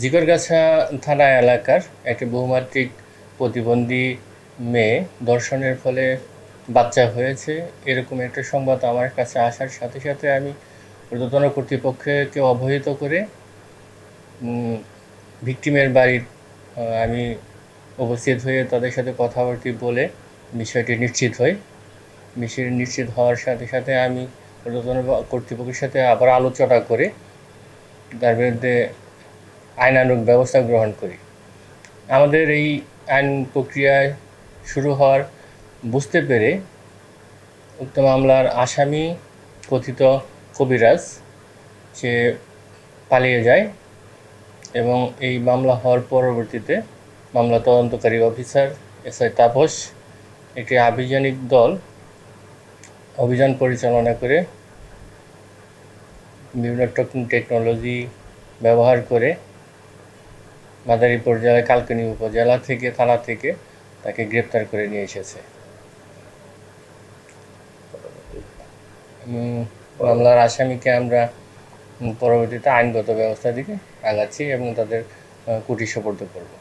জিকরগাছা থানা এলাকার একটি বহুমাত্রিক প্রতিবন্ধী মেয়ে ধর্ষণের ফলে বাচ্চা হয়েছে, এরকম একটা সংবাদ আমার কাছে আসার সাথে সাথে আমি ঊর্ধ্বতন কর্তৃপক্ষকে অবহিত করে ভিকটিমের বাড়ির আমি উপস্থিত হয়ে তাদের সাথে কথাবার্তা বলে বিষয়টি নিশ্চিত হই। বিষয়টি নিশ্চিত হওয়ার সাথে সাথে আমি ঊর্ধ্বতন কর্তৃপক্ষের সাথে আবার আলোচনা করে তার বিরুদ্ধে আইনানুগ ব্যবস্থা গ্রহণ করি। আমাদের এই আইন প্রক্রিয়ায় শুরু হওয়ার বুঝতে পেরে উক্ত মামলার আসামি কথিত কবিরাজ সে পালিয়ে যায় এবং এই মামলা হওয়ার পরবর্তীতে মামলা তদন্তকারী অফিসার SI তাপস একটি আভিযানিক দল অভিযান পরিচালনা করে বিভিন্ন টেকনোলজি ব্যবহার করে মাদারীপুর জেলার কালকিনি উপজেলা থেকে থানা থেকে তাকে গ্রেপ্তার করে নিয়ে এসেছে। মামলার আসামিকে আমরা পরবর্তীতে আইনগত ব্যবস্থা দিকে আগাচ্ছি এবং তাদের কোর্টে সোপর্দ করব।